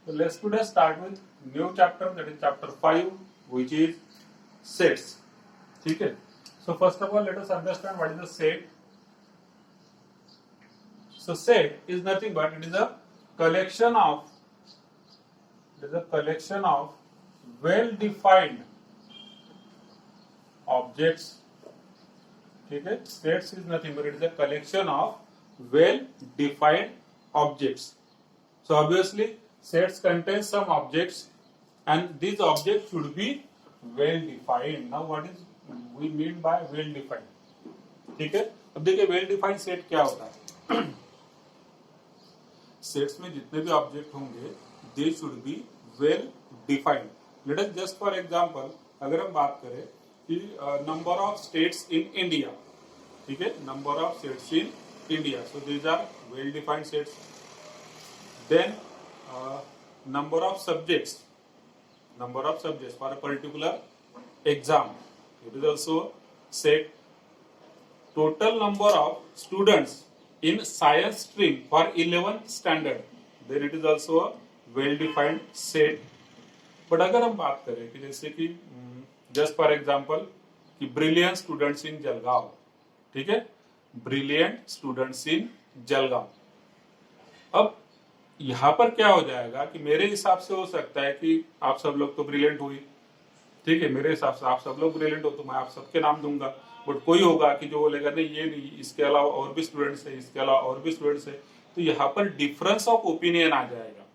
So let's today start with new chapter, that is chapter 5, which is sets. Okay. So first of all, let us understand what is a set. So set is nothing but it is a collection of well-defined objects. Okay. Sets is nothing but it is a collection of well-defined objects. So obviously sets contain some objects and these objects should be well defined. Now what is we mean by well defined? ठीक है, अब देखिए well defined set क्या होता है. Sets में जितने भी ऑब्जेक्ट होंगे they should be well defined. Let us just for example अगर हम बात करें कि number of states in India, ठीक है, number of states in India, so these are well defined sets. Then number of subjects for a particular exam, it is also set. Total number of students in science stream for 11th standard, then it is also a well defined set. But अगर हम बात करें कि जैसे कि just for example कि brilliant students in Jalgaon, ठीक है, brilliant students in जलगांव. अब यहाँ पर क्या हो जाएगा कि मेरे हिसाब से हो सकता है कि आप सब लोग तो ब्रिलियंट हुई, ठीक है, मेरे हिसाब से आप सब लोग ब्रिलियंट हो तो मैं आप सबके नाम दूंगा. बट कोई होगा कि जो बोलेगा नहीं ये नहीं, इसके अलावा और भी स्टूडेंट्स है, इसके अलावा और भी स्टूडेंट्स है, तो यहाँ पर डिफरेंस ऑफ ओपिनियन आ जाएगा,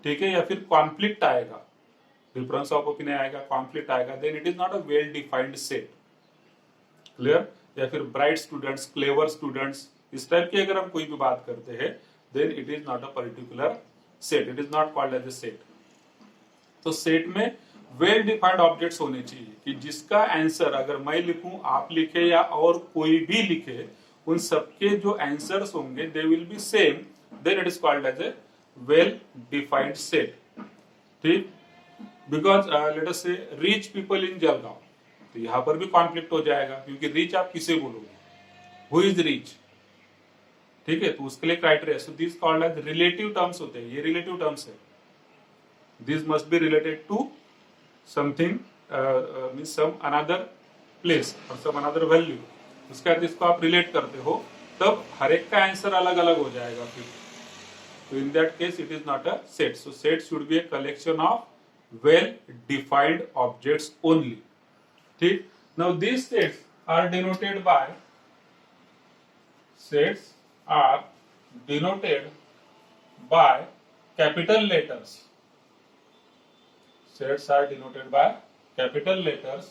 ठीक है, या फिर कॉन्फ्लिक्ट आएगा. डिफरेंस ऑफ ओपिनियन आएगा, कॉन्फ्लिक्ट आएगा, then it is not a well defined set. Clear? या फिर ब्राइट स्टूडेंट्स, क्लेवर स्टूडेंट्स, इस टाइप की अगर हम कोई भी बात करते हैं then it is not a particular set, it is not called as a set. तो सेट में वेल डिफाइंड ऑब्जेक्ट्स होने चाहिए कि जिसका आंसर अगर मैं लिखूं, आप लिखे या और कोई भी लिखे, उन सबके जो आंसर्स होंगे they will be same, then it is called as a well defined set. ठीक, because let us say rich people in Jalgaon, तो यहां पर भी कॉन्फ्लिक्ट हो जाएगा क्योंकि रिच आप किसे बोलोगे, हु इज रिच, ठीक है, तो उसके लिए criteria. So this called as relative terms होते हैं, ये रिलेटिव टर्म्स है. This must be related to something means some another place और सम अनदर वैल्यू. उसके बाद इसको आप रिलेट करते हो तब हर एक का आंसर अलग अलग हो जाएगा फिर. तो in that case it is not a set. So set should be a collection of well defined objects only. ठीक, now these sets are denoted by capital letters. Sets are denoted by capital letters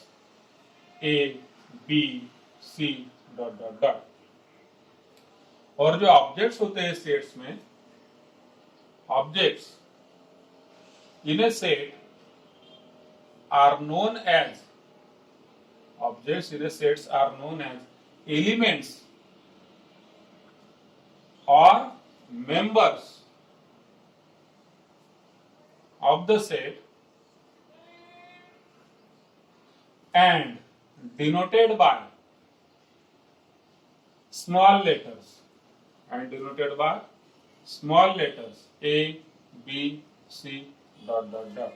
A, B, C, dot dot dot. और जो objects होते हैं sets में, objects in a set are known as elements or members of the set and denoted by small letters A, B, C, dot dot dot.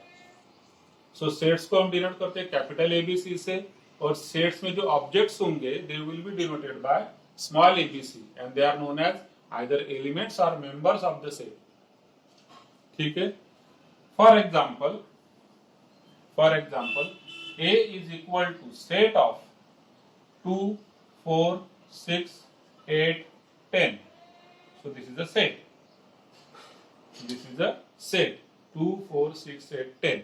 So sets को हम denote करते हैं capital ABC से, और sets में जो objects होंगे they will be denoted by small abc and they are known as either elements or members of the set. ठीक है, for example A is equal to set of 2, 4, 6, 8, 10. So this is a set. 2, 4, 6, 8, 10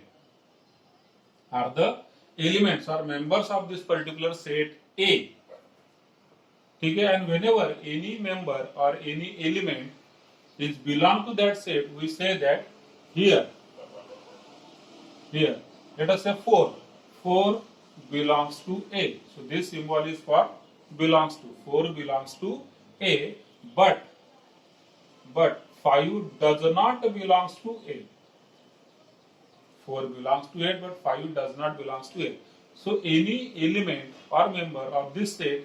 are the elements or members of this particular set A. ठीक है, and whenever any member or any element is belong to that set, we say that here let us say 4 belongs to A. So this symbol is for belongs to. 4 belongs to A, but 5 does not belongs to A. 4 belongs to A, but 5 does not belongs to A. So any element or member of this set,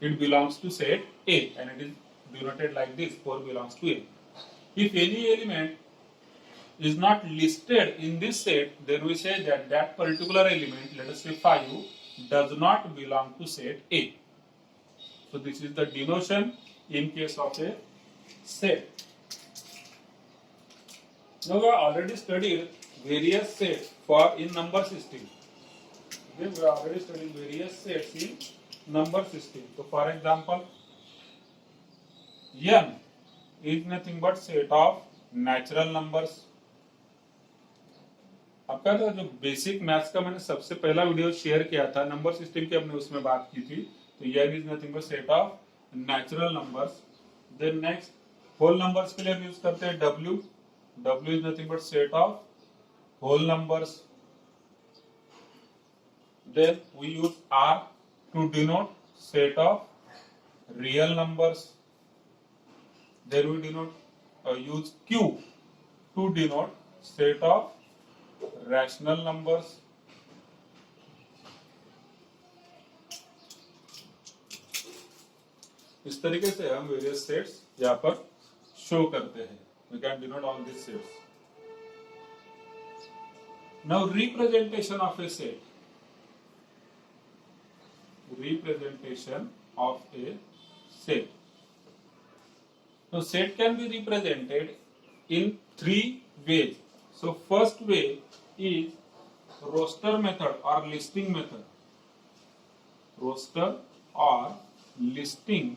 it belongs to set A and it is denoted like this, 4 belongs to A. If any element is not listed in this set, then we say that that particular element, let us say 5, does not belong to set A. So this is the denotation in case of a set. Now we have already studied various sets for in number system. Okay, we are already studying various sets in number system. So for example, n is nothing but set of natural numbers. आपका जो basic maths का मैंने सबसे पहला video share किया था number system की, हमने उसमें बात की थी. तो n is nothing but set of natural numbers. Then next whole numbers के लिए हम यूज करते हैं w. w is nothing but set of whole numbers. Then we use r to denote set of real numbers. Then we denote use q to denote set of rational numbers. इस तरीके से हम various sets यहाँ पर show करते हैं. We can denote all this sets. Now representation of a set. Representation of a set. Now set can be represented in 3 ways. So first way is roster method or listing method. Roster or listing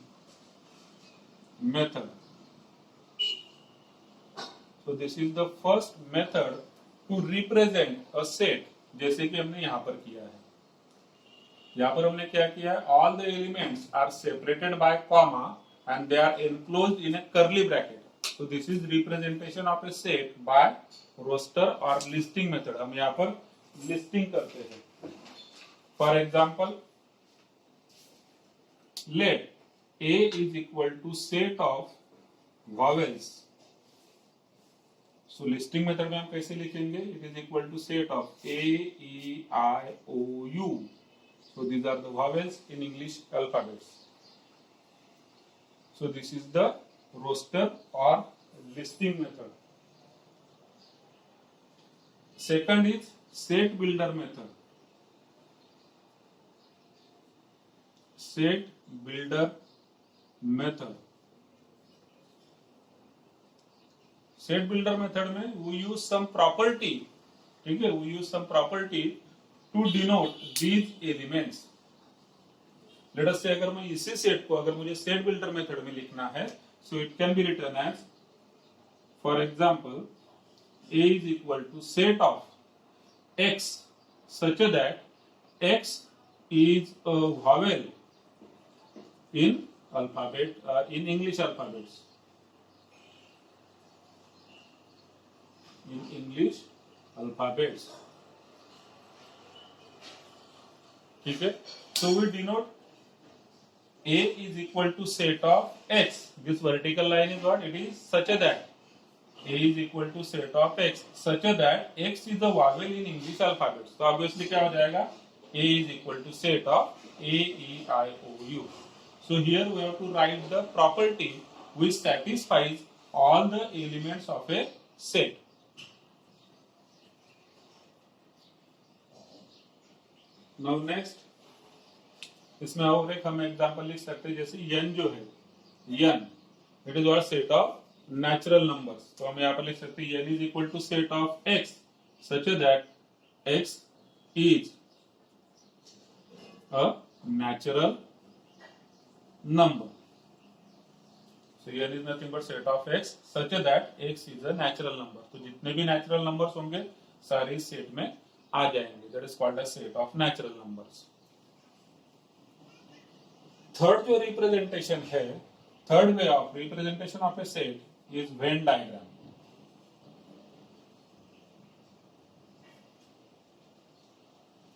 method. So this is the first method to represent a set. जैसे कि हमने यहाँ पर किया है. यहाँ पर हमने क्या किया है? All the elements are separated by comma and they are enclosed in a curly bracket. So this is representation of a set by roster or listing method. हम यहाँ पर listing करते हैं. For example, let A is equal to set of vowels. So listing method में हम कैसे लिखेंगे? It is equal to set of A, E, I, O, U. So these are the vowels in English alphabets. So this is the roster or listing method. Second is set builder method. Set builder method. Set builder method में we use some property. ठीक है, we use some property to denote these elements. Let us say अगर मैं इसी set को अगर मुझे set builder method में लिखना है, so it can be written as, for example, A is equal to set of x such that x is a vowel in alphabet in English alphabets. In English alphabets. ठीक है, so we denote A is equal to set of x. This vertical line is what? It is such that A is equal to set of x such that x is the vowel in English alphabet. So obviously क्या हो जाएगा? A is equal to set of A, E, I, O, U. So here we have to write the property which satisfies all the elements of a set. Now next, इसमें और एक हम example लिख सकते हैं. जैसे n जो है, n it is what? Set of natural numbers. तो हम यहाँ पर लिख सकते हैं n is equal to set of x such that x is a natural number. So n is nothing but set of x such that x is a natural number. तो जितने भी नेचुरल नंबर्स होंगे सारे इस set में आ जाएंगे. That is called a set of natural numbers. Third जो रिप्रेजेंटेशन है, third way of representation of a set is Venn diagram.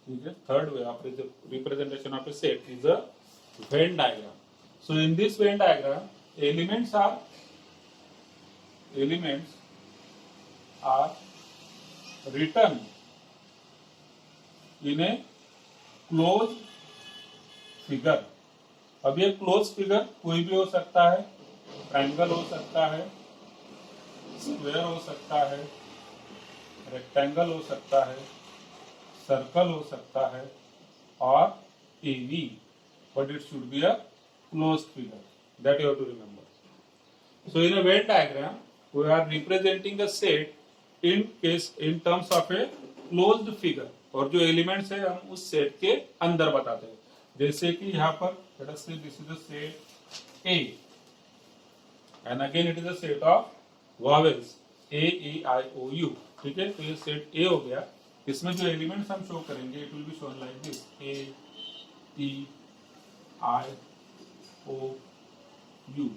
ठीक है, third way of representation of a set is a Venn diagram. So in this Venn diagram elements are written in a close figure. अब ये close figure कोई भी हो सकता है. Triangle हो सकता है, स्क्वायर हो सकता है, रेक्टेंगल हो सकता है, सर्कल हो सकता है और AV, but it should be a closed figure. That you have to remember. So in a Venn diagram, we are representing a set in terms of a closed figure. और जो elements है हम उस set के अंदर बताते हैं. जैसे कि यहाँ पर let us say this is a set A, and again it is a set of vowels A, E, I, O, U. ठीक है, तो ये सेट A हो गया. इसमें जो एलिमेंट्स हम शो करेंगे it will be shown like this A, E, I, O, U.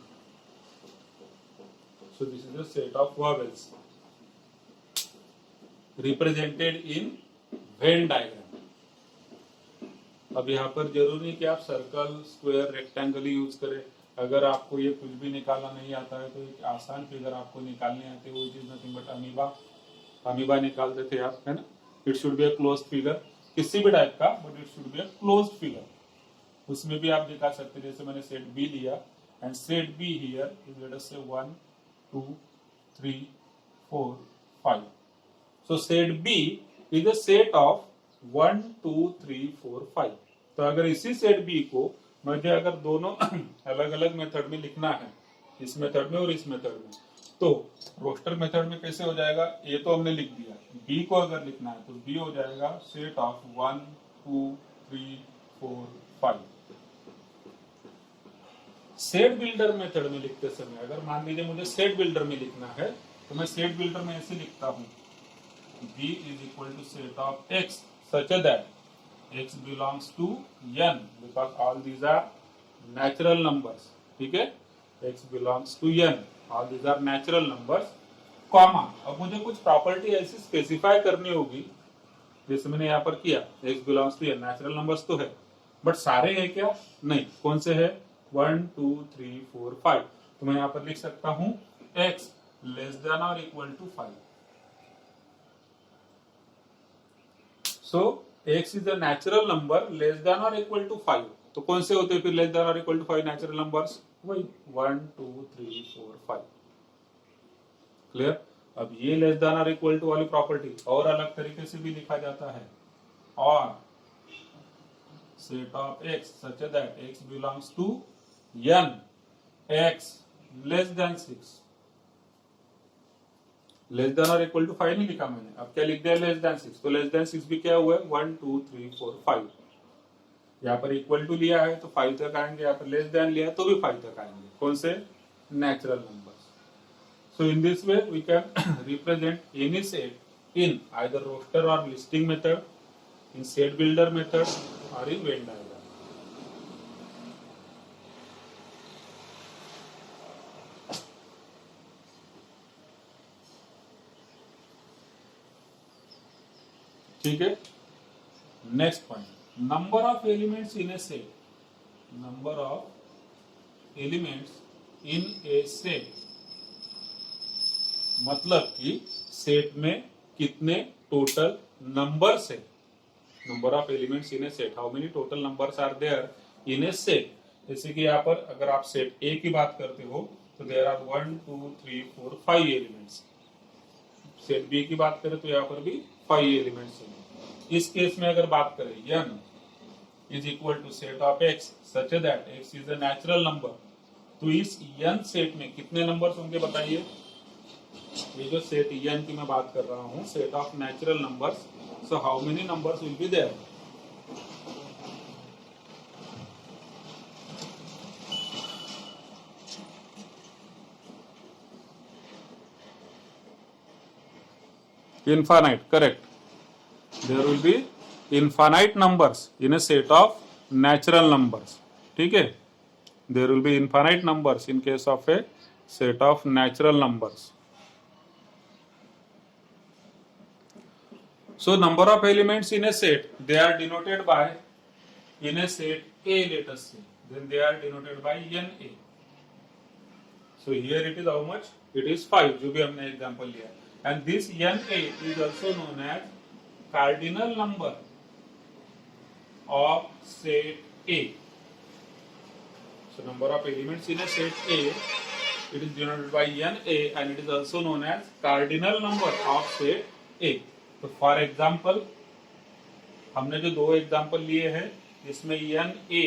So this is a set of vowels represented in Venn diagram. अब यहाँ पर जरूरी नहीं कि आप सर्कल, स्क्वायर, रेक्टेंगल ही यूज करें. अगर आपको ये कुछ भी निकालना नहीं आता है तो एक आसान फिगर आपको निकालने आते हैं, वो इज नथिंग बट अमीबा निकाल देते आप, है ना. It should be a closed figure, किसी भी टाइप का, but it should be a closed figure. उसमें भी आप दिखा सकते हैं. जैसे मैंने सेट बी लिया and set B here is let us say 1 2 3 4 5. So set B is a set of 1 2 3 4 5. तो अगर इसी सेट बी को मुझे अगर दोनों अलग अलग मेथड में लिखना है, इस मेथड में और इस मेथड में, तो रोस्टर मेथड में कैसे हो जाएगा, ये तो हमने लिख दिया. बी को अगर लिखना है तो बी हो जाएगा set of 1 2 3 4 5. Set builder method में लिखते समय अगर मान लीजिए मुझे सेट बिल्डर में लिखना है तो मैं सेट बिल्डर में ऐसे लिखता हूं, B is equal to set of X such that X belongs to N because all these are natural numbers. ठीक है, X belongs to N, all these are natural numbers, comma. अब मुझे कुछ property ऐसी स्पेसिफाई करनी होगी जैसे मैंने यहाँ पर किया. X belongs to N, natural numbers तो है बट सारे है क्या, नहीं. कौन से है, 1 2 3 4 5. तो मैं यहाँ पर लिख सकता हूँ X लेस देन और equal to 5. So X is a natural number less than or equal to 5. तो कौन से होते हैं फिर लेस देन और इक्वल टू 5 नेचुरल नंबर्स, वही 1 2 3 4 5. क्लियर. अब ये लेस देन और इक्वल टू वाली प्रॉपर्टी और अलग तरीके से भी लिखा जाता है. और set of X such that X belongs to N, X less than 6. Less than और इक्वल टू 5 नहीं लिखा मैंने, अब क्या लिख दिया, लेस देन 6. तो लेस देन 6 भी क्या हुआ है, 1 2 3 4 5. यहाँ पर इक्वल टू लिया है तो 5 तक आएंगे, यहाँ पर लेस देन लिया तो भी 5 तक आएंगे. कौन से, natural numbers. So in this way we can represent any set in either roster और listing method, in set builder method और इन वेन डायग्राम. ठीक है. Next point, number of elements in a set. Number of elements in a set मतलब कि set में कितने total numbers है. Number of elements in a set, how many total numbers are there in a set. जैसे कि यहाँ पर अगर आप सेट ए की बात करते हो तो there are 1 2 3 4 5 elements. Set B की बात करें तो यहाँ पर भी 5 एलिमेंट्स हैं. इस केस में अगर बात करें n is equal to set of x such that x is a natural number. तो इस n सेट में कितने नंबर्स होंगे बताइए. ये जो सेट n की मैं बात कर रहा हूँ, set of natural numbers, so how many numbers will be there. Infinite, correct. There will be infinite numbers in a set of natural numbers. ठीक है, there will be infinite numbers in case of a set of natural numbers. So number of elements in a set, they are denoted by, in a set A let us say, then they are denoted by NA. So here it is how much? It is 5 जो भी हमने example लिया. And this NA is also known as cardinal number of set A. So number of elements in a set A, it is denoted by NA and it is also known as cardinal number of set ए। तो for example हमने जो दो example लिए हैं इसमें n A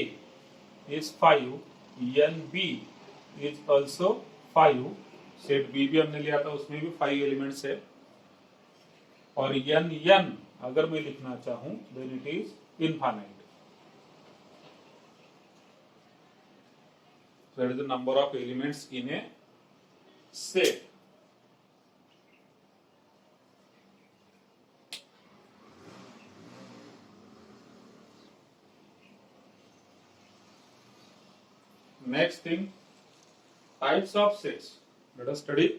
is 5, n B is also 5, set B भी हमने लिया था उसमें भी 5 एलिमेंट्स है, और एन एन अगर मैं लिखना चाहूं then it is infinite. That is the number of elements in a set. Next thing, types of sets. Let us study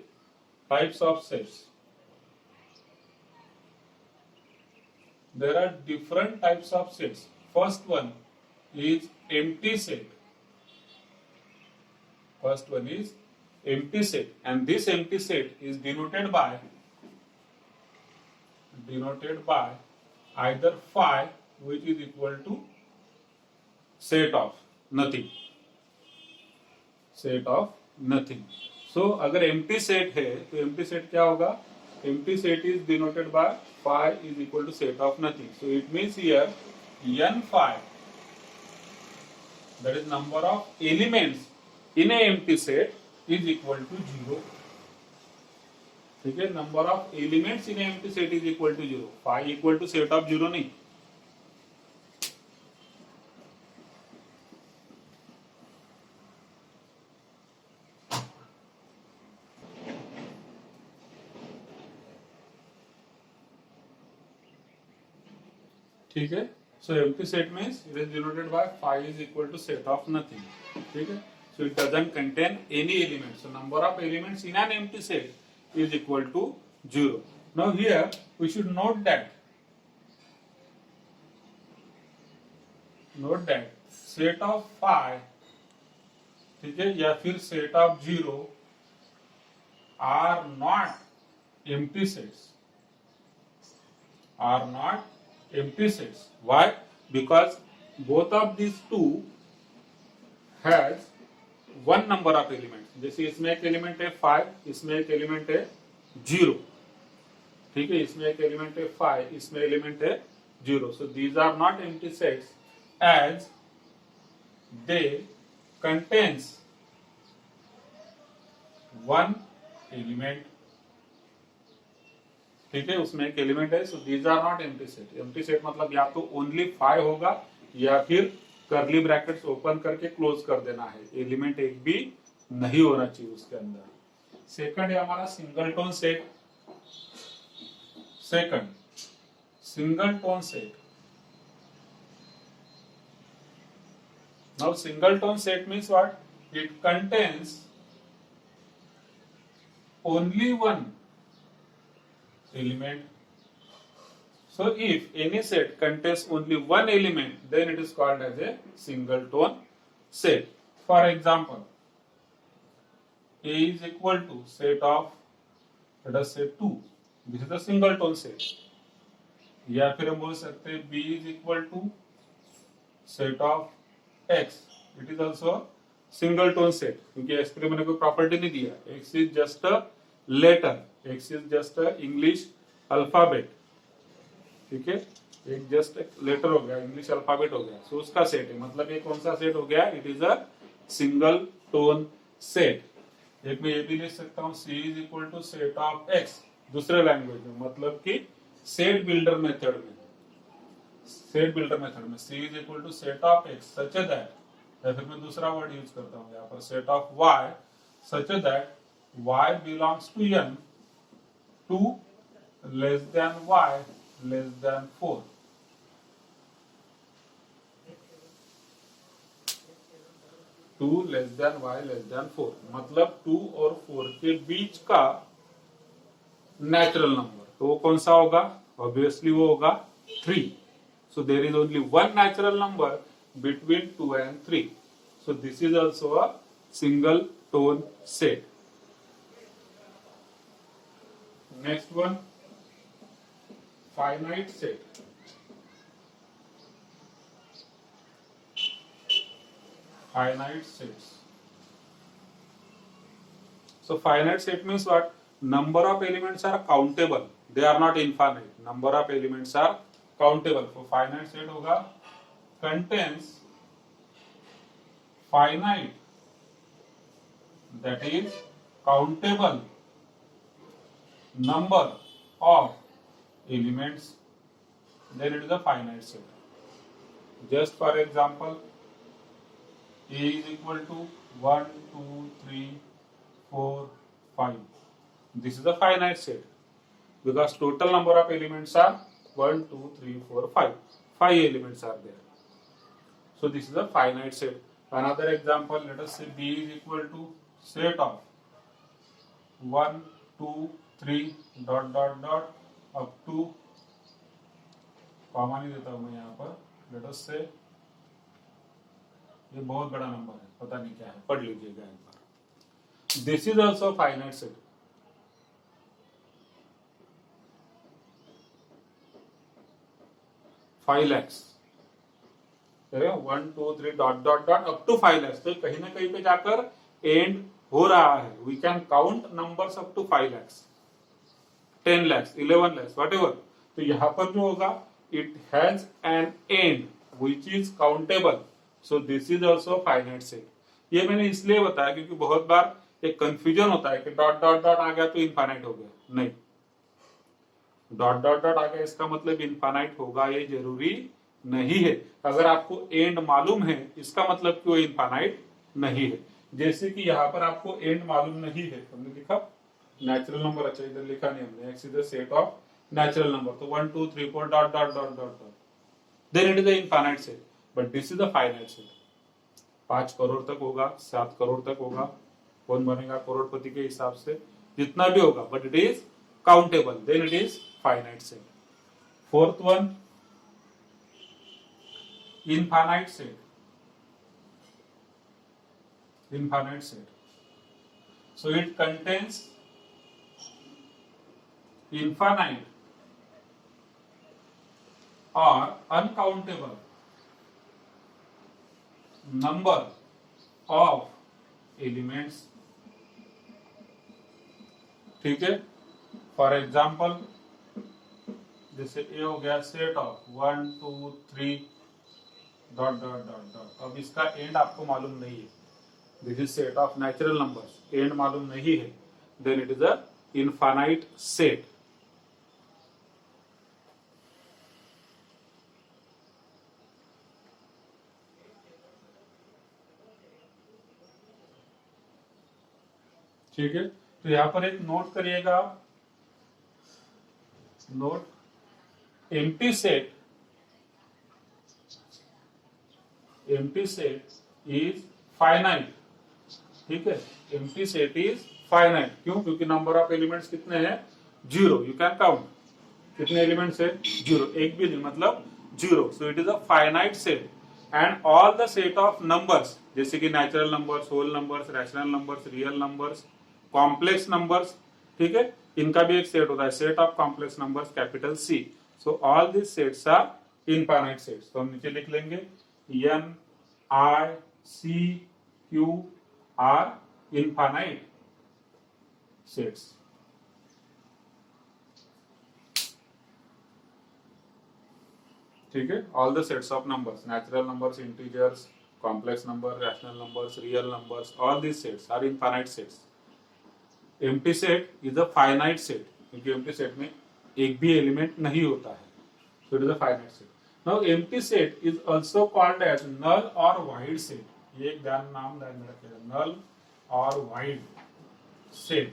types of sets. There are different types of sets. First one is empty set. First one is empty set, and this empty set is denoted by either phi, which is equal to set of nothing. Set of nothing. So अगर empty set है तो empty set क्या होगा? Empty set is denoted by phi is equal to set of nothing. So it means here n phi, that is number of elements in a empty set, is equal to 0. ठीक है, number of elements in empty set is equal to 0. Phi equal to set of 0 नहीं. ठीक है, so empty set means it is denoted by phi is equal to set of nothing. ठीक है, so it doesn't contain any element, so number of elements in an empty set is equal to 0. Now here we should note that set of phi, ठीक है, या फिर set of 0 are not empty sets. Why? Because both of these two has one number of element. जैसे इसमें एक element है 5, इसमें एक एलिमेंट है 0. ठीक है, इसमें एक एलिमेंट है 5, इसमें एलिमेंट है 0. So these are not empty sets as they contains one element. ठीक है, उसमें एक एलिमेंट है, so these are not empty set. Empty set मतलब या तो ओनली 5 होगा या फिर कर्ली ब्रैकेट्स ओपन करके क्लोज कर देना है, एलिमेंट एक भी नहीं होना चाहिए उसके अंदर. सेकंड है हमारा single tone set. Single tone set. Now single tone set means what? It contains only one element. So if any set contains only one element, then it is called as a single tone set. For example, A is equal to set of, let us say 2. This is a single tone set. या फिर हम बोल सकते हैं B is equal to set of X. It is also a single tone set. क्योंकि X के लिए मैंने कोई प्रॉपर्टी नहीं दिया. X is just a letter. X is just a English alphabet. ठीक है, एक जस्ट एक लेटर हो गया, इंग्लिश अल्फाबेट हो गया, सो उसका सेट है. मतलब ये कौन सा सेट हो गया? It is a singleton set. एक में ये भी लिख सकता हूँ C is equal to set of X दूसरे लैंग्वेज में, मतलब कि सेट बिल्डर मेथड में C is equal to set of X such that, या फिर मैं दूसरा वर्ड यूज करता हूँ यहाँ पर set of Y such that Y belongs to N, 2 less than Y less than 4. Less than y less than 4 मतलब 2 और 4 के बीच का नेचुरल नंबर. तो वो कौन सा होगा? ऑब्वियसली वो होगा 3. So there is only one natural number between 2 and 3. So this is also a singleton set. Next one, finite set. Finite sets. So finite set means what? Number of elements are countable. They are not infinite, number of elements are countable. तो finite set होगा contains finite that is countable number of elements, then it is a finite set. Just for example, a is equal to 1 2 3 4 5. This is a finite set because total number of elements are 1 2 3 4 5. 5 elements are there, so this is a finite set. Another example, let us say b is equal to set of 1 2 3 dot dot dot up to, comma नहीं देता हूं मैं यहाँ पर, late us से ये बहुत बड़ा नंबर है, पता नहीं क्या है, पढ़ लीजिएगा एक बार। This is also finite set. 5 lakhs, 1 2 3 dot dot dot up to 5 lakhs, तो कहीं ना कहीं पे जाकर एंड हो रहा है। We can count numbers up to 5 lakhs, 10 lakhs, 11 lakhs, whatever. तो यहां पर जो होगा, it has an end which is countable, so this is also finite set. ये मैंने इसलिए बताया क्योंकि बहुत बार एक कंफ्यूजन होता है कि डॉट डॉट डॉट आ गया तो इनफाइनाइट हो गया, नहीं, डॉट डॉट डॉट आ गया इसका मतलब इनफाइनाइट होगा ये जरूरी नहीं है। अगर आपको एंड मालूम है इसका मतलब कि वो इनफाइनाइट नहीं है। जैसे कि यहाँ पर आपको एंड मालूम नहीं है, हमने लिखा नेचुरल नंबर, अच्छा इधर लिखा नहीं हमने, x is the set of natural number, तो 1 2 3 4 dot dot dot dot dot, then it is the infinite set, but this is the finite set. 5 crore तक होगा, 7 करोड़ तक होगा, कौन बनेगा करोड़पति के हिसाब से, जितना भी होगा, but it is countable, then it is finite set. Fourth one, infinite set. Infinite set. So it contains infinite or uncountable number of elements. ठीक है, फॉर एग्जाम्पल जैसे ए हो गया set of 1 2 3 dot dot dot dot. अब इसका end आपको मालूम नहीं है, this is set of natural numbers, and मालूम नहीं है, then it is a infinite set. ठीक है, तो यहां पर एक नोट करिएगा, note empty set, empty set is finite. ठीक है, एम्प्टी सेट इज फाइनाइट, क्यों? क्योंकि नंबर ऑफ एलिमेंट्स कितने हैं? 0, यू कैन काउंट, कितने एलिमेंट्स है? 0, एक भी नहीं, मतलब 0, so it is a finite set. And all the set of numbers, जैसे कि natural numbers, whole numbers, rational numbers, real numbers, complex numbers, ठीक है, इनका भी एक सेट होता है, set of complex numbers, capital C. So all this sets are infinite sets. तो हम नीचे लिख लेंगे N I C Q are infinite sets. ठीक है, all the sets of numbers, natural numbers, integers, complex number, rational numbers, real numbers, all these sets are infinite sets. Empty set is a finite set, क्योंकि empty set में एक भी element नहीं होता है, so it is a finite set. Now empty set is also called as null or void set. ये एक नाम ध्यान में रखिएगा, null और void set,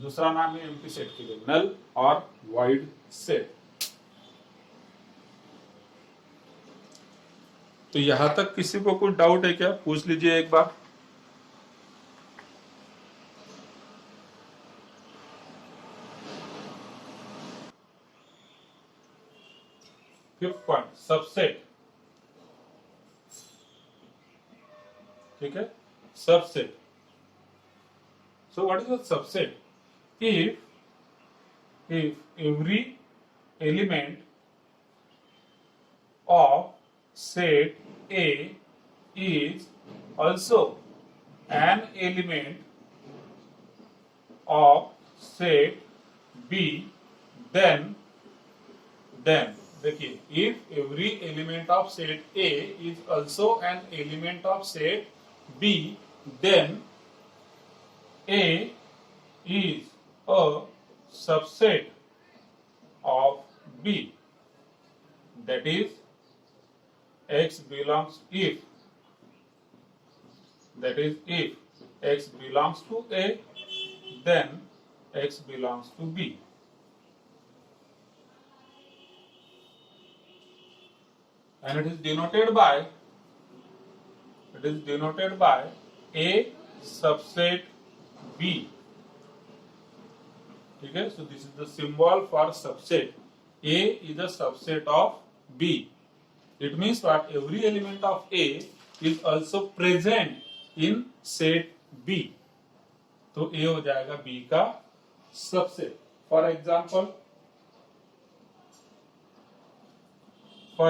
दूसरा नाम है empty set के लिए, null और void set। तो यहां तक किसी को कोई डाउट है क्या? पूछ लीजिए एक बार। Fifth point, subset. ठीक है, subset. So what is a subset? If every element of set A is also an element of set B then देखिए if every element of set A is also an element of set B then A is a subset of B, that is x belongs if x belongs to A, then x belongs to B. And it is denoted by A subset B. ठीक है, so this is the symbol for subset. A is a subset of B. It means what? Every element of A is also present in set B. तो A हो जाएगा B का subset. For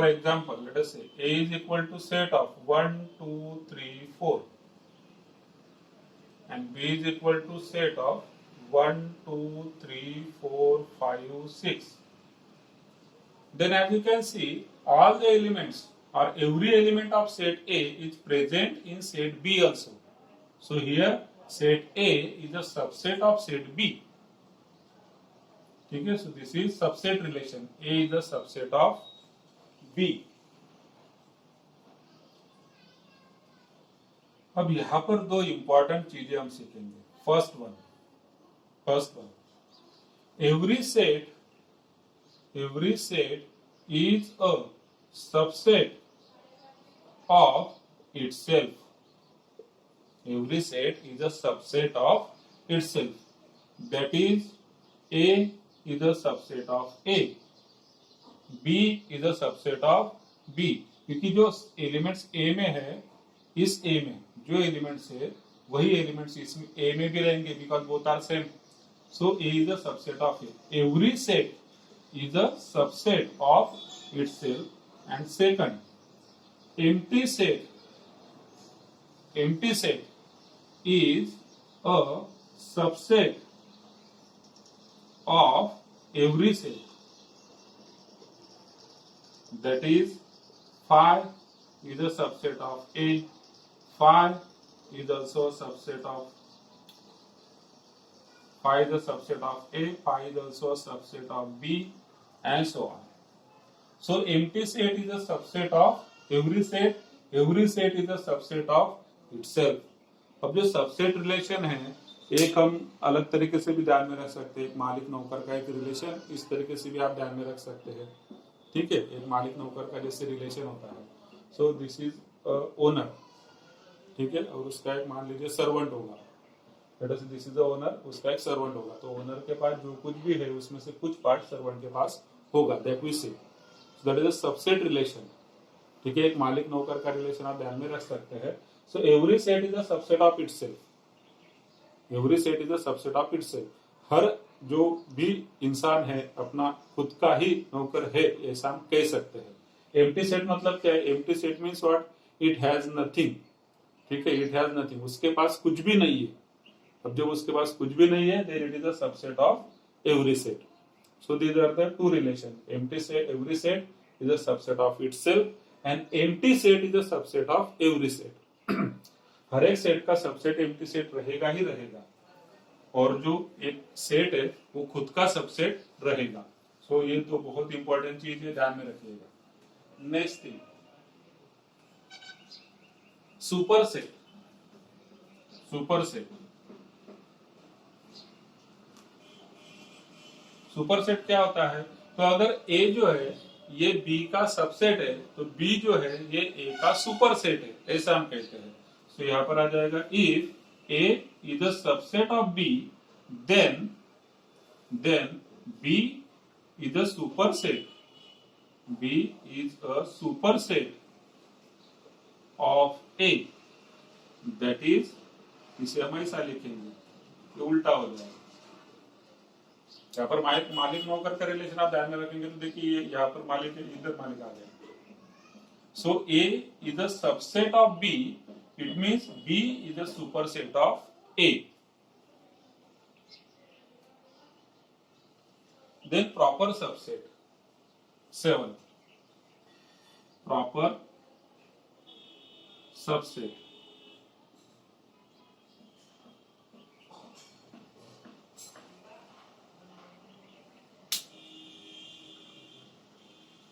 example, let us say A is equal to set of 1, 2, 3, 4, and B is equal to set of 1, 2, 3, 4, 5, 6. Then as you can see, all the elements or every element of set A is present in set B also. So here set A is a subset of set B. ठीक है, so this is subset relation. A is a subset of B. अब यहां पर दो important चीजें हम सीखेंगे. First one, every set is a subset of itself. Every set is a subset of itself. That is, A is a subset of A, B is a subset of B. क्योंकि जो elements A में है, इस A में जो elements है वही elements इसमें A में भी रहेंगे, because both are same. So A is a subset of A. Every set is a subset of itself. And second, empty set is a subset of every set. That is, phi is a subset of A. Phi is also a subset of phi is a subset of A, phi is also a subset of B, and so on. So empty set is a subset of every set is a subset of itself. अब जो subset relation है, एक हम अलग तरीके से भी ध्यान में रख सकते हैं. एक मालिक नौकर का एक रिलेशन इस तरीके से भी आप ध्यान में रख सकते हैं. ठीक है, एक मालिक नौकर का जैसे रिलेशन होता है. So this is owner. ठीक है, और उसका एक मान लीजिए सर्वेंट होगा. दिस इज द ओनर, उसका एक सर्वेंट होगा. तो ओनर के पास जो कुछ भी है उसमें से कुछ पार्ट सर्वेंट के पास होगा. That we say that is a subset relation. ठीक है, एक मालिक नौकर का रिलेशन आप ध्यान में रख सकते हैं. So every set is a subset of itself. Every set is a subset of itself. हर जो भी इंसान है अपना खुद का ही नौकर है, ऐसा हम कह सकते हैं. एम्प्टी सेट मतलब क्या है? Empty set means what? It has nothing. ठीक है, इट हैज नथिंग, उसके पास कुछ भी नहीं है. अब जब उसके पास कुछ भी नहीं है, then it is a subset of every set. So these are the two relation. Empty set, every set is a subset of itself, and empty set is a subset of every set. हर एक set का subset empty set रहेगा ही रहेगा, और जो एक set है वो खुद का सबसेट रहेगा. सो ये तो बहुत इंपॉर्टेंट चीज है, ध्यान में रखिएगा. Next thing, super set. Super set, super set क्या होता है? तो अगर A जो है ये B का सबसेट है, तो B जो है ये A का सुपर सेट है, ऐसा हम कहते हैं. तो यहां पर आ जाएगा, if A is a subset of B, then B is a superset. B is a superset of A. That is, इसे हम ऐसा लिखेंगे, ये उल्टा हो जाएगा. यहाँ पर मालिक नौकर का रिलेशन आप ध्यान में रखेंगे तो देखिए यहाँ पर मालिक है, इधर मालिक आ गया. सो A is a subset of B. It means B is a superset of A. then proper subset 7, proper subset.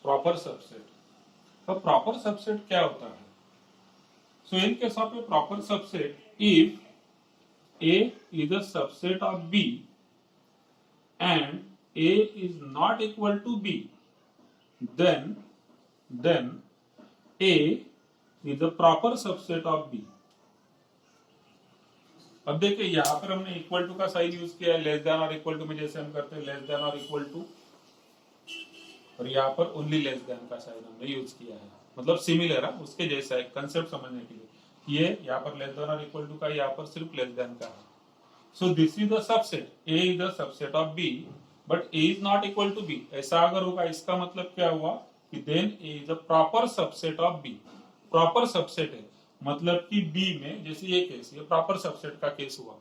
Proper subset. तो प्रॉपर सबसेट क्या होता है? So in case of a proper subset, if A is a subset of B and A is not equal to B, then A is a proper subset of B. अब देखिए यहां पर हमने equal to का sign use किया है, less than और equal to में जैसे हम करते हैं लेस देन और इक्वल टू, और यहाँ पर ओनली लेस देन का साइन हमने यूज किया है, मतलब सिमिलर है, उसके जैसा है कंसेप्ट समझने के लिए. ये यहाँ पर लेस देन और इक्वल टू का, यहाँ पर सिर्फ लेस देन का है. So this is the subset, A is the subset of B but A is not equal to B. ऐसा अगर होगा इसका मतलब क्या हुआ कि then A is a proper subset of B. Proper subset है मतलब कि बी में, जैसे ये केस, ये प्रॉपर सबसेट का केस हुआ.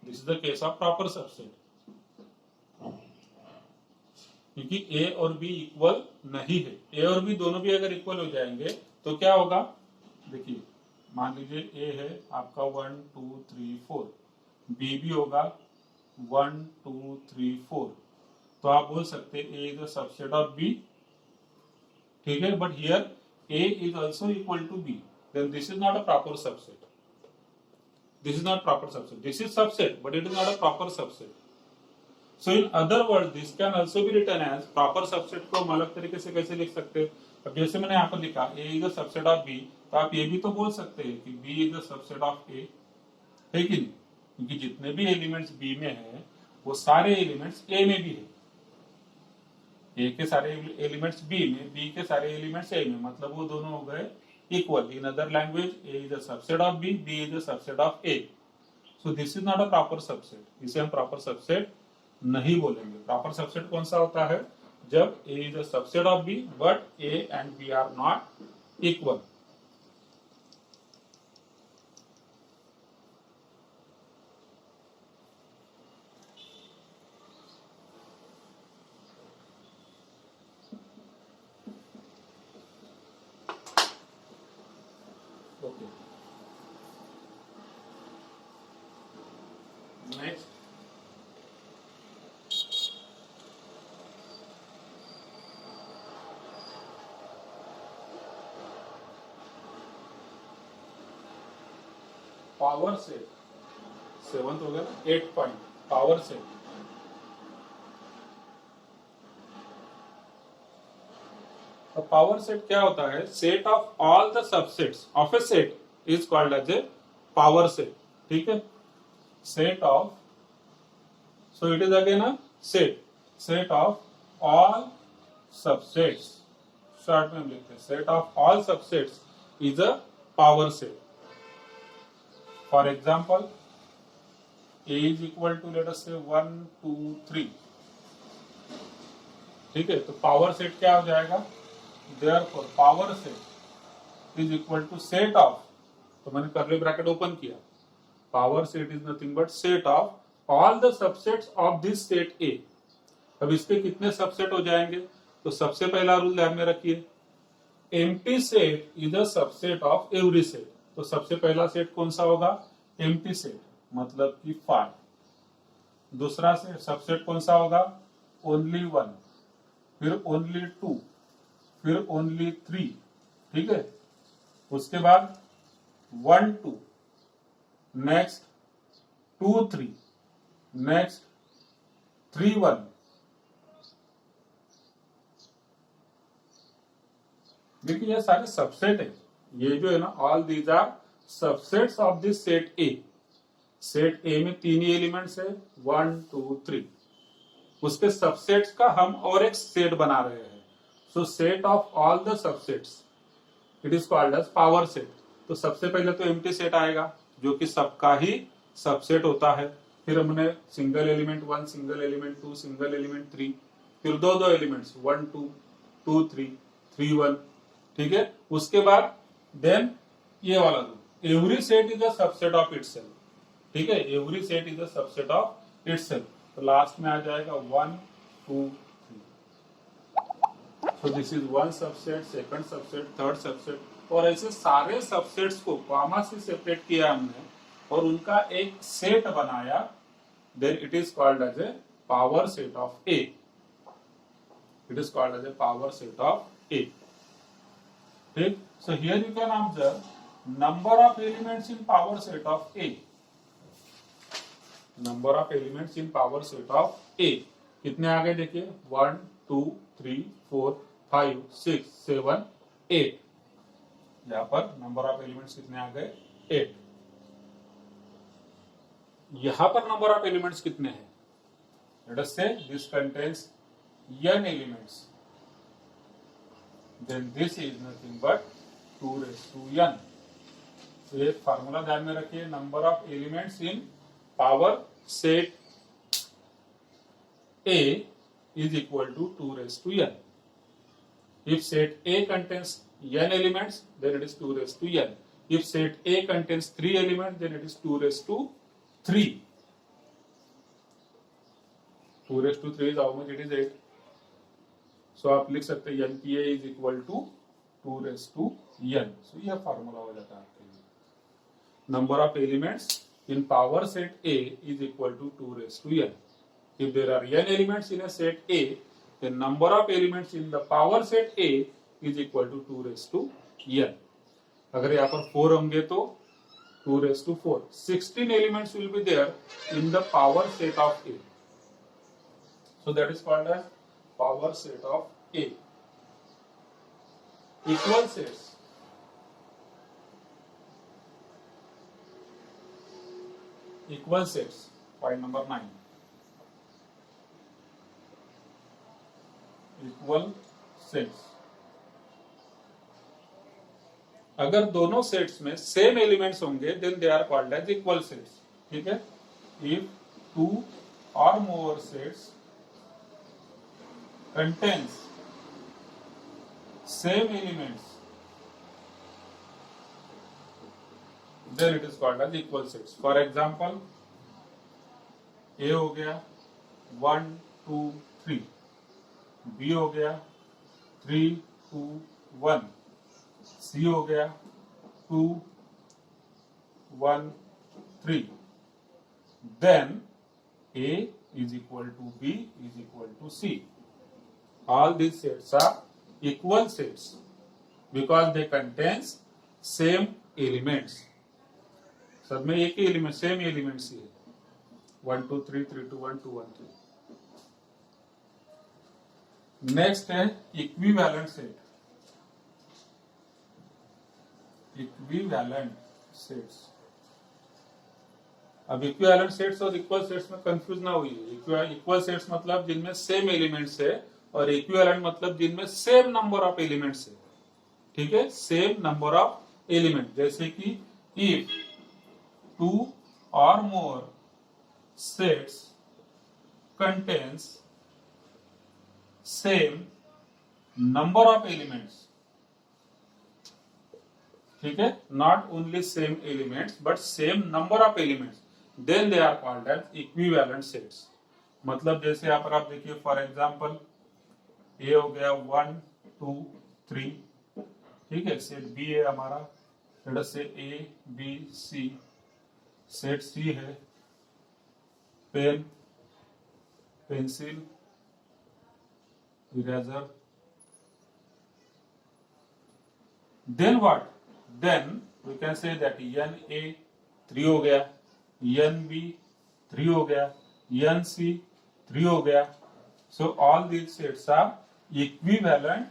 This is the case of proper subset, क्योंकि ए और बी इक्वल नहीं है. ए और बी दोनों भी अगर इक्वल हो जाएंगे तो क्या होगा? देखिए मान लीजिए ए है आपका 1 2 3 4, बी भी होगा 1 2 3 4, तो आप बोल सकते हैं A is the subset of B. ठीक है, but here A is also equal to B, then this is not a proper subset. This is not proper subset. This is subset but it is not a proper subset. So in other word this can also be written as proper subset. को हम अलग तरीके से कैसे लिख सकते हैं? अब जैसे मैंने यहाँ पर लिखा A is the subset of B, तो आप ये भी तो बोल सकते हैं कि B is the subset of A, है कि नहीं? क्योंकि जितने भी एलिमेंट्स बी में है वो सारे एलिमेंट्स ए में भी है. ए के सारे एलिमेंट्स बी में, बी के सारे एलिमेंट्स ए में, मतलब वो दोनों हो गए equal. In other language A is the subset of B, B is the subset of A. So this is not a proper subset. इसे हम प्रॉपर सबसेट नहीं बोलेंगे. प्रॉपर सबसेट कौन सा होता है? जब A is the subset of B but A and B are not equal. Okay. Next. Power set. 7th हो गया, 8 पॉइंट पावर सेट. तो पावर सेट क्या होता है? Set of all the subsets of a set is called as a power set. ठीक है, set of, so it is again a set. Set of all subsets, short में हम लिखते हैं set of all subsets is a power set. For example A is equal to let us say 1 2 3. ठीक है, तो power set क्या हो जाएगा? Therefore power set is equal to set of, तो मैंने कर्ली ब्रैकेट ओपन किया, power set is nothing but set of all the subsets of this set ए. अब इसके कितने सबसेट हो जाएंगे? तो सबसे पहला रूल ध्यान में रखिए, empty set is a subset of every set. तो सबसे पहला सेट कौन सा होगा? एम्प्टी सेट, मतलब कि 5. दूसरा से सबसेट कौन सा होगा? ओनली 1, फिर ओनली 2, फिर ओनली 3. ठीक है, उसके बाद 1 2, नेक्स्ट 2 3, नेक्स्ट 3 1. देखिए ये सारे सबसेट है. ये जो है ना, all these are subsets of this set A. Set A में 3 ही एलिमेंट्स है, 1 2 3. उसके सबसेट्स का हम और एक सेट बना रहे हैं. So set of all the subsets it is called as power set. तो सबसे पहले तो एम्प्टी सेट आएगा जो कि सबका ही सबसेट होता है. फिर हमने single element 1, single element 2, single element 3, फिर दो एलिमेंट्स 1 2 2 3 3 1. ठीक है, उसके बाद देन ये वाला rule, every set is a subset of itself. ठीक है, every set is a subset of itself. तो लास्ट में आ जाएगा 1 2, 3. So this is one subset, second subset, third subset, और ऐसे सारे सबसेट्स को कॉमा से सेपरेट किया हमने और उनका एक सेट बनाया. Then it is called as a power set of A. It is called as a power set of A. Okay? So here you can observe number of elements in power set of A. Number of elements in power set of A. कितने आ गए देखिए 1, 2, 3, 4, 5, 6, 7, 8. यहाँ पर number of elements कितने आ गए 8. यहाँ पर number of elements कितने हैं? Let us say this contains n elements. Then this is nothing but 2 raised to n. तो एक फार्मूला ध्यान में रखिए, number of elements in power set A is equal to 2 raised to n. If set A contains n elements, then it is 2 raised to n. If set A contains 3 elements, then it is 2 raised to 3. 2 raised to 3 is how much? It is 8. So आप लिख सकते हैं NPA is equal to 2 raised to n. So यह formula हो जाता है आपके लिए. Number of elements in power set A is equal to 2 raised to n. If there are n elements in a set A, the number of elements in the power set A is equal to 2 raised to n. अगर यहाँ पर 4 होंगे तो 2 raised to 4. 16 elements will be there in the power set of A. So that is called as power set of A. Equal sets. Equal sets. Point number 9. Equal sets. अगर दोनों sets में same elements होंगे then they are called as equal sets. ठीक है. If 2 or more sets contains same elements, then it is called as equal sets. For example, A हो गया 1, 2, 3. B हो गया 3, 2, 1. C हो गया 2, 1, 3. Then A is equal to B is equal to C. All these sets are equal sets because they contains same elements. सब में एक ही element same elements ही है. 1, 2, 3, 3, 2, 1, 2, 1, 3. नेक्स्ट है इक्विवेलेंट सेट. Equivalent sets. अब इक्विवेलेंट सेट्स और equal sets में confuse ना हुई. इक्वल सेट्स मतलब जिनमें सेम एलिमेंट्स है और इक्विवेलेंट मतलब जिनमें सेम नंबर ऑफ एलिमेंट्स है. ठीक है. Same number of element. जैसे कि if 2 or more sets contains same number of elements. ठीक है. Not only same elements but same number of elements, then they are called as equivalent sets. मतलब जैसे यहाँ पर आप देखिए फॉर एग्जांपल ए हो गया 1, 2, 3. ठीक है. सेट बी है हमारा. लेट से A B C. Set C है pen, pencil, eraser. Then what? Then we can say that NA 3 हो गया, NB 3 हो गया, NC 3 हो गया. So all these sets are equivalent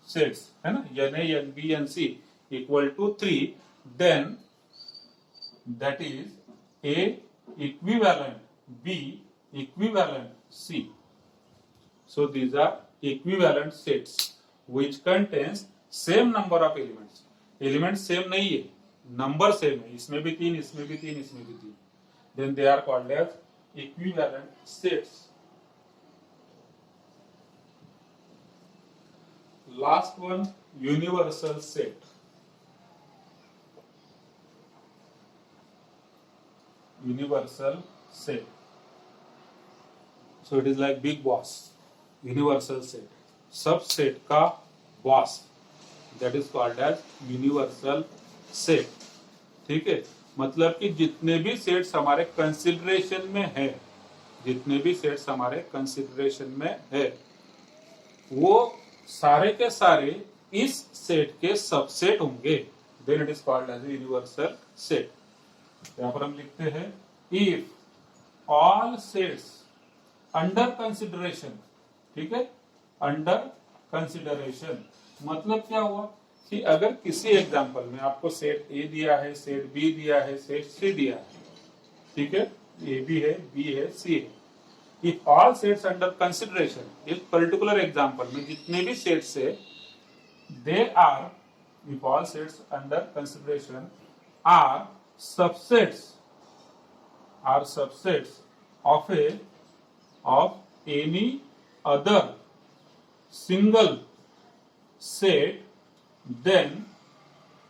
sets, है ना. NA, NB, NC equal to 3. Then that is A equivalent B equivalent C. So these are equivalent sets which contains same number of elements. Element same नहीं है, number same है. इसमें भी 3, इसमें भी 3, इसमें भी 3. Then they are called as equivalent sets. Last one universal set. Universal set. So it is like big boss. Universal set, सब सेट का boss, that is called as universal set. ठीक है, मतलब कि जितने भी सेट्स हमारे कंसिडरेशन में है, जितने भी सेट्स हमारे कंसिडरेशन में है, वो सारे के सारे इस सेट के सबसेट होंगे, then it is called as universal set. यहां पर हम लिखते हैं if all sets under consideration, ठीक है, अंडर कंसिडरेशन मतलब क्या हुआ कि अगर किसी एग्जांपल में आपको सेट ए दिया है, सेट बी दिया है, सेट सी दिया है, ठीक है, ए बी है, बी है, सी है, if all sets under consideration, इस पर्टिकुलर एग्जांपल में जितने भी सेट्स है, they are, if all sets under consideration are subsets, are subsets of A of any other single set, then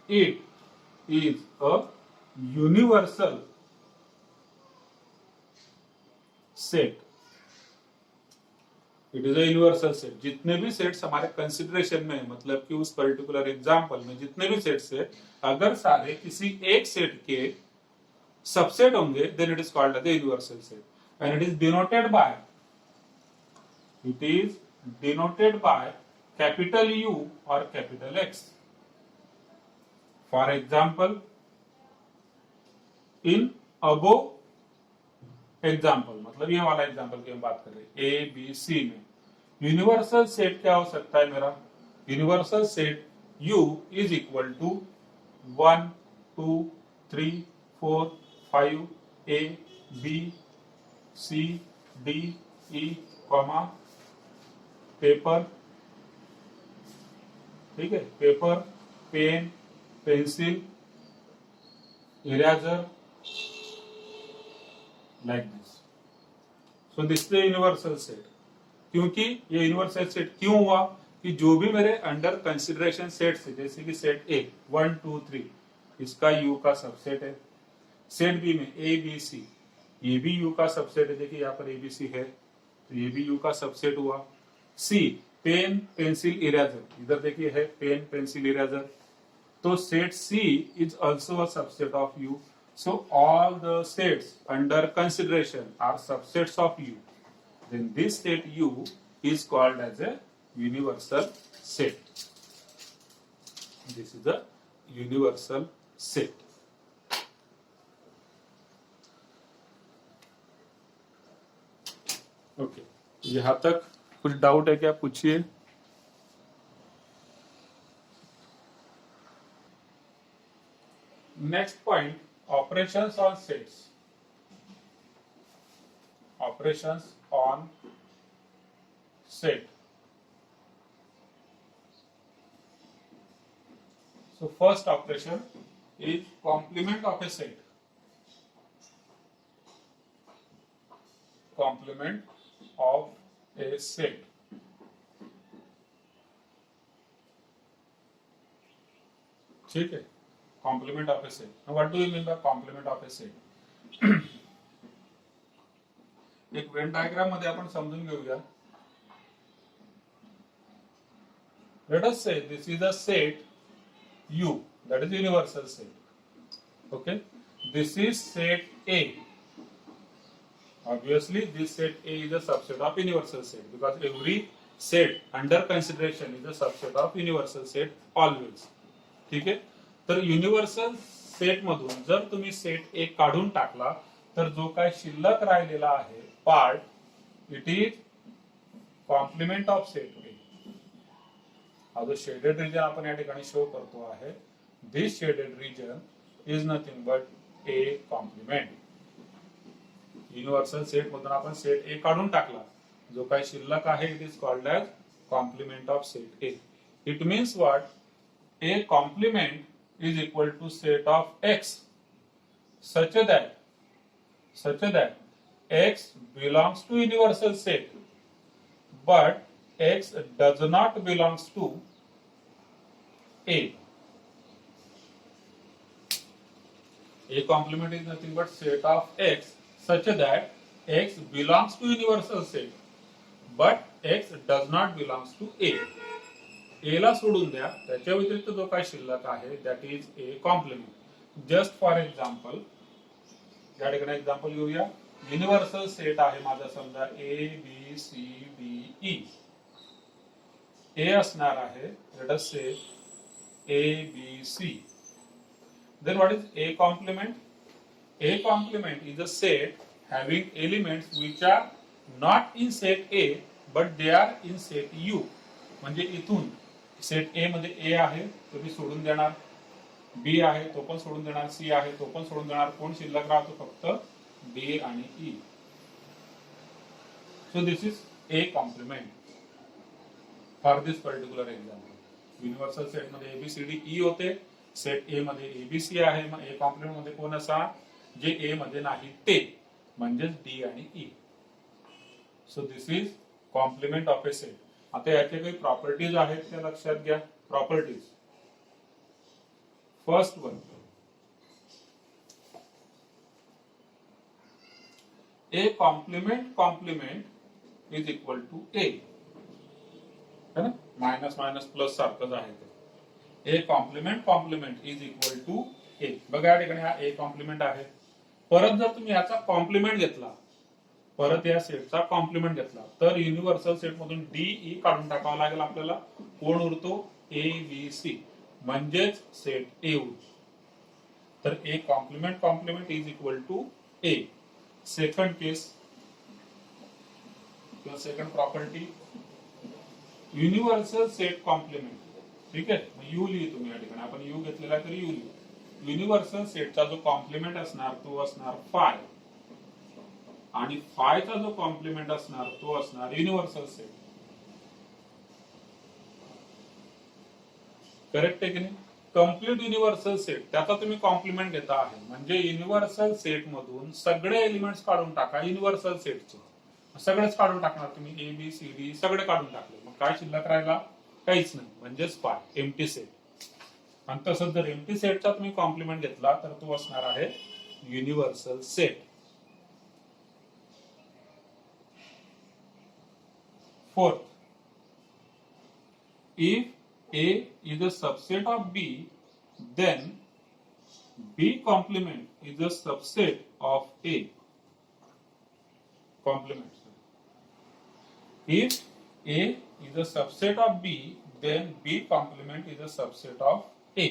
it is a universal set. It is a universal set. जितने भी sets हमारे consideration में है, मतलब कि उस particular example में जितने भी सेट्स है, अगर सारे किसी एक सेट के सबसेट होंगे, then it is called as universal set, and it is denoted by, it is denoted by capital U or capital X. For example, in above example, मतलब ये वाला एग्जाम्पल की हम बात कर रहे हैं, ए बी सी में यूनिवर्सल सेट क्या हो सकता है मेरा? Universal set U is equal to 1 2 3 4 5 A B C D E comma paper, ठीक है, paper, pen, pencil, eraser, like this. So this is universal set. क्योंकि ये यूनिवर्सल सेट क्यों हुआ कि जो भी मेरे अंडर कंसिडरेशन सेट्स है, जैसे कि सेट ए 1 2 3, इसका यू का सबसेट है। सेट बी में ए बी सी, ये भी यू का सबसेट है, देखिए यहाँ पर ए बी सी है, तो ये भी यू का सबसेट हुआ। सी पेन पेंसिल इरेजर, इधर देखिए है पेन पेंसिल इरेजर, तो set C is also a subset of U. So all the sets under consideration are subsets of U, then this set U is called as a universal set. This is a universal set. Okay, यहां तक कुछ doubt है क्या? पूछिए। Next point, operations on sets. Operations on set. So first operation is complement of a set. Complement of a set. ठीक है, complement of a set. Now what do you mean by complement of a set? एक Venn diagram मध्ये आपण समजून घेऊया। Let us say this is a set U, that is universal set. Okay, this is set A. Obviously, this set A is a subset of universal set because every set under consideration is a subset of universal set always. ठीक है, तर universal set मधून जर तुम्ही set ए काढून टाकला तर जो काय शिल्लक राहिलेला आहे part, it is complement of set ए। हा जो शेडेड रिजन आपण या ठिकाणी शो करतो आहे, this shaded region is nothing but a complement. Universal set मधून आपण सेट ए काढून टाकला, जो काही शिल्लक आहे it is called as complement of set A. It means what? A complement is equal to set of x such that x belongs to universal set but x does not belongs to A. A complement is nothing but set of x such that x belongs to universal set but X does not belongs to A. A ला सोडून द्या, त्याच्या व्यतिरिक्त जो काय शिल्लक आहे that is A complement. Just for example, या ठिकाणी एक्झाम्पल घेऊया. युनिव्हर्सल सेट आहे माझा समजा ए बी सी डी ई. ए असणार आहे let us say A B C. Then what is A complement? A complement is a set having elements which are not in set A but they are in set U. म्हणजे इथून set ए मध्ये ए आहे तो मी सोडून देणार, B आहे तो पण सोडून देणार, सी आहे तो पण सोडून देणार. कोण शिल्लक राहतो? फक्त डी आणि E. So this is A complement for this particular example. Universal set मध्ये एबीसीडी ई होते, सेट ए मध्ये एबीसी आहे, मग ए कॉम्प्लिमेंट मध्ये कोण असा? जे ए मध्ये नाही ते, म्हणजेच डी आणि E. So this is complement of a set. आता याचे काही प्रॉपर्टीज आहेत त्या लक्षात घ्या. Properties, first one, A complement is equal to A. है ना, मायनस मायनस प्लस सारखंच आहे ते. A complement is equal to A. बघा या ठिकाणी हा ए कॉम्प्लिमेंट आहे. परत जर तुम्ही याचा कॉम्प्लिमेंट घेतला, परत या सेटचा कॉम्प्लिमेंट घेतला, तर युनिव्हर्सल सेट मधून डी ई काढून टाकावा लागेल आपल्याला. कोण उरतो? ए बी सी, म्हणजेच सेट ए उरतो. तर A complement is equal to A. Second case किंवा second property, universal set complement. ठीक आहे, यू लिही तुम्ही या ठिकाणी, आपण यू घेतलेला आहे तर यू लिहू. युनिव्हर्सल सेटचा जो कॉम्प्लिमेंट असणार तो असणार फाय, आणि फायचा जो कॉम्प्लिमेंट असणार तो असणार युनिव्हर्सल सेट. करेक्ट आहे की नाही? कम्प्लीट युनिव्हर्सल सेट त्याचा तुम्ही कॉम्प्लिमेंट घेता आहे, म्हणजे युनिव्हर्सल सेट मधून सगळे एलिमेंट्स काढून टाका युनिव्हर्सल सेटचे. सगळेच काढून टाकणार तुम्ही, ए बी सी डी सगळे काढून टाकले, मग काय शिल्लक राहिला? काहीच नाही, म्हणजेच फाय, एम्प्टी सेट. आणि तसंच जर एम्प्टी सेटचा तुम्ही कॉम्प्लिमेंट घेतला तर तो असणार आहे universal set. Fourth, if A is a subset of B then B complement is a subset of A complement. If A is a subset of B then B complement is a subset of A.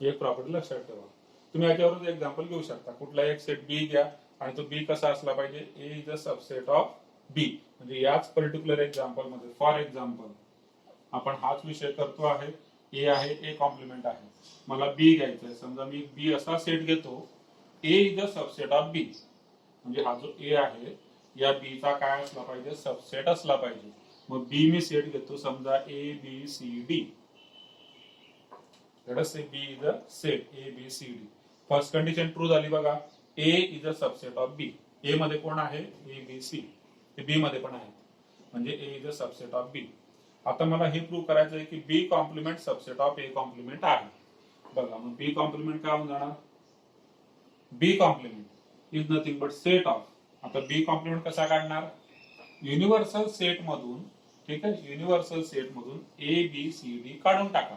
एक property लक्षात ठेवा. तुम्ही याच्यावरून example घेऊ शकता. कुठला एक set B घ्या आणि तो बी कसा असला पाहिजे? A is a subset of B. म्हणजे याच पर्टिक्युलर एक्झाम्पल मध्ये फॉर एक्झाम्पल आपण हाच विषय करतो आहे. ए आहे, ए कॉम्प्लिमेंट आहे, मला बी घ्यायचा आहे. समजा मी बी असा सेट घेतो, A is a subset of B. म्हणजे हा जो ए आहे या बी चा काय असला पाहिजे? सबसेट असला पाहिजे. मग बी मी सेट घेतो समजा A B C D. Let us say B is a set A B C D. First condition true झाली बघा. A is a subset of B. A मध्ये कोण आहे? ए बी सी. बी मध्ये पण आहे, म्हणजे A is a subset of B. आता मला हे प्रूव्ह करायचं आहे की B complement subset of A complement आहे. बघा मग बी कॉम्प्लिमेंट काय होऊन जाणार? B complement is nothing but set of. आता बी कॉम्प्लिमेंट कसा काढणार? युनिव्हर्सल सेट मधून. ठीक आहे, युनिव्हर्सल सेट मधून ए बी सी डी काढून टाका.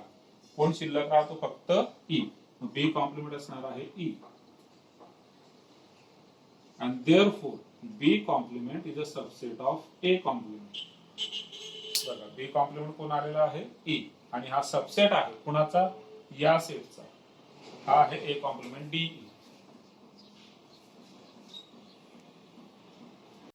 कोण शिल्लक राहतो? फक्त ई. बी कॉम्प्लिमेंट असणार आहे ई. and therefore B complement is a subset of A complement. बघा B complement कोण आलेला आहे? E. आणि हा सबसेट आहे कुणाचा? या सेटचा. हा आहे A complement DE.